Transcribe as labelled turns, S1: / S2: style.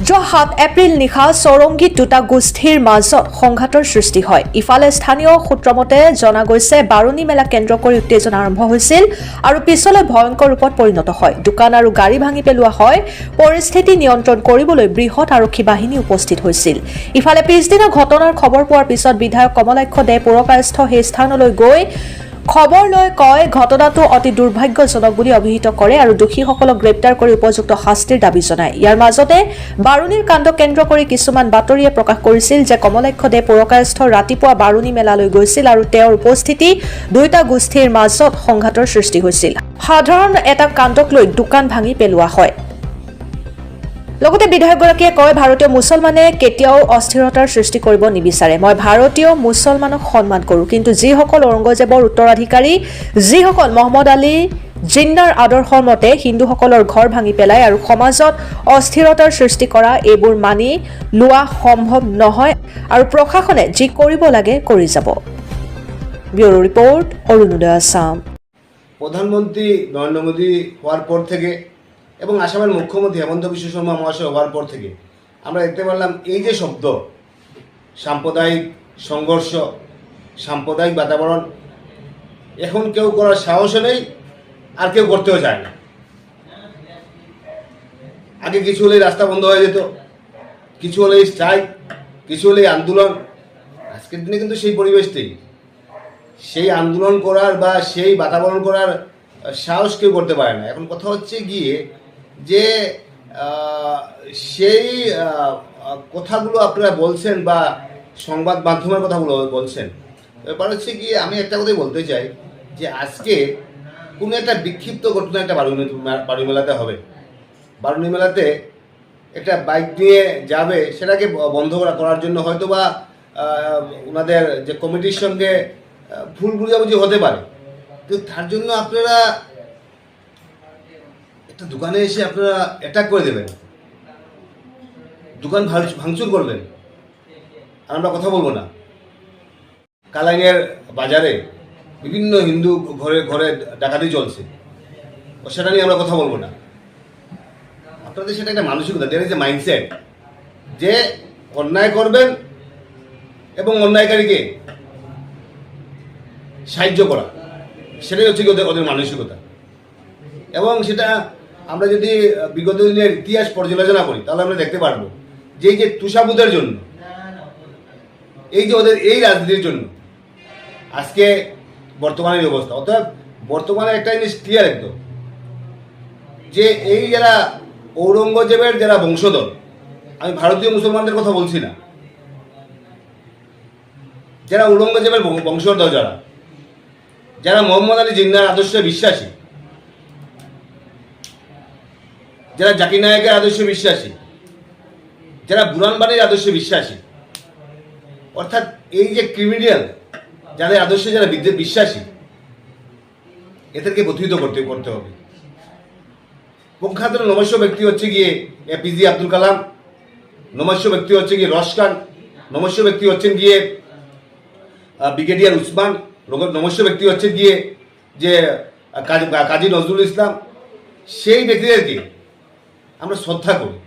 S1: যোৱা 7 এপ্ৰিল নিশা চৌৰংগীত দুটা গোষ্ঠীৰ মাজত সংঘাতৰ সৃষ্টি হয়। ইফালে স্থানীয় সূত্ৰমতে জনা গৈছে বাৰুণী মেলা কেন্দ্ৰ কৰি উত্তেজনা আৰম্ভ হৈছিল আৰু পিছলৈ ভয়ংকৰ ৰূপত পৰিণত হয়। দোকান আৰু গাড়ী ভাঙি পেলোৱা হয়। পৰিস্থিতি নিয়ন্ত্ৰণ কৰিবলৈ বৃহৎ আৰক্ষী বাহিনী উপস্থিত হৈছিল। ইফালে পিছদিনা ঘটনাৰ খবৰ পোৱাৰ পিছত বিধায়ক কমলাক্ষ দে পুৰকায়স্থ সেই স্থানলৈ গৈ খবৰ লৈ কয় ঘটনাটো অতি দুৰ্ভাগ্যজনক বুলি অভিহিত কৰে আৰু দোষীসকলক গ্ৰেপ্তাৰ কৰি উপযুক্ত শাস্তিৰ দাবী জনায়। ইয়াৰ মাজতে বাৰুণীৰ কাণ্ড কেন্দ্ৰ কৰি কিছুমান বাতৰিয়ে প্ৰকাশ কৰিছিল যে কমলাক্ষ দে পুৰকায়স্থ ৰাতিপুৱা বাৰুণী মেলালৈ গৈছিল আৰু তেওঁৰ উপস্থিতি দুটা গোষ্ঠীৰ মাজত সংঘাতৰ সৃষ্টি হৈছিল। সাধাৰণ এটা কাণ্ডক লৈ দোকান ভাঙি পেলোৱা হয়। লগতে বিধায়কগৰাকীয়ে কয় ভাৰতীয় মুছলমানে কেতিয়াও অস্থিৰতাৰ সৃষ্টি কৰিব নিবিচাৰে। মই ভাৰতীয় মুছলমানক সন্মান কৰোঁ, কিন্তু যিসকল ঔৰংগজেবৰ উত্তৰাধিকাৰী, যিসকল মহম্মদ আলী জিন্নাৰ আদৰ্শৰ মতে হিন্দুসকলৰ ঘৰ ভাঙি পেলাই আৰু সমাজত অস্থিৰতাৰ সৃষ্টি কৰা, এইবোৰ মানি লোৱা সম্ভৱ নহয় আৰু প্ৰশাসনে যি কৰিব লাগে কৰি যাব। ব্যুৰো ৰিপৰ্ট, অৰুণোদয় আসাম।
S2: প্রধানমন্ত্রী নরেন্দ্র মোদী হওয়ার পর থেকে এবং আসামের মুখ্যমন্ত্রী হেমন্ত বিশ্ব শর্মা মহাশয় হওয়ার পর থেকে আমরা দেখতে পারলাম এই যে শব্দ সাম্প্রদায়িক সংঘর্ষ, সাম্প্রদায়িক বাতাবরণ এখন কেউ করার সাহসও নেই আর কেউ করতেও চায় না। আগে কিছু হলেই রাস্তা বন্ধ হয়ে যেত, কিছু হলেই স্ট্রাইক, কিছু হলেই আন্দোলন। আজকের দিনে কিন্তু সেই পরিবেশটাই, সেই আন্দোলন করার বা সেই বাতাবরণ করার সাহস কেউ করতে পারে না। এখন কথা হচ্ছে গিয়ে যে সেই কথাগুলো আপনারা বলছেন বা সংবাদ মাধ্যমের কথাগুলো বলছেন, ব্যাপার হচ্ছে গিয়ে আমি একটা কথাই বলতে চাই যে আজকে কোনো একটা বিক্ষিপ্ত ঘটনা একটা বারুণী মেলাতে হবে। বারুণী মেলাতে একটা বাইক নিয়ে যাবে, সেটাকে বন্ধ করার জন্য হয়তো বা ওনাদের যে কমিটির সঙ্গে ভুল বুঝাবুঝি হতে পারে, কিন্তু তার জন্য আপনারা একটা দোকানে এসে আপনারা অ্যাটাক করে দেবেন, দোকান ভাঙচুর করবেন, আর আমরা কথা বলবো না। কালাইনের বাজারে বিভিন্ন হিন্দু ঘরে ঘরে ডাকাতি চলছে, সেটা নিয়ে আমরা কথা বলবো না। আপনাদের সেটা একটা মানসিকতা, দ্যাট ইজ এ মাইন্ডসেট, যে অন্যায় করবেন এবং অন্যায়কারীকে সাহায্য করা, সেটাই হচ্ছে ওদের মানসিকতা। এবং সেটা আমরা যদি বিগত দিনের ইতিহাস পর্যালোচনা করি তাহলে আমরা দেখতে পারবো যে এই যে তুষারপাতের জন্য, এই যে ওদের এই রাজনীতির জন্য আজকে বর্তমানের এই অবস্থা। অর্থাৎ বর্তমানে একটা জিনিস ক্লিয়ার একদম, যে এই যারা ঔরঙ্গজেবের যারা বংশধর, আমি ভারতীয় মুসলমানদের কথা বলছি না, যারা ঔরঙ্গজেবের বংশধর, যারা মোহাম্মদ আলী জিন্নার আদর্শে বিশ্বাসী, যারা জাকির নায়েকের আদর্শে বিশ্বাসী, যারা বুরানবাণীর আদর্শে বিশ্বাসী, অর্থাৎ এই যে ক্রিমিনাল যাদের আদর্শে যারা বিশ্বাসী, এদেরকে প্রতিহত করতে হবে। প্রখ্যাত নমস্য ব্যক্তি হচ্ছে গিয়ে এপিজে আব্দুল কালাম, নমস্য ব্যক্তি হচ্ছে গিয়ে রশকান, নমস্য ব্যক্তি হচ্ছেন গিয়ে ব্রিগেডিয়ার উসমান, নমস্য ব্যক্তি হচ্ছে গিয়ে যে কাজী নজরুল ইসলাম। সেই ব্যক্তিদেরকে আমরা শ্রদ্ধা করি।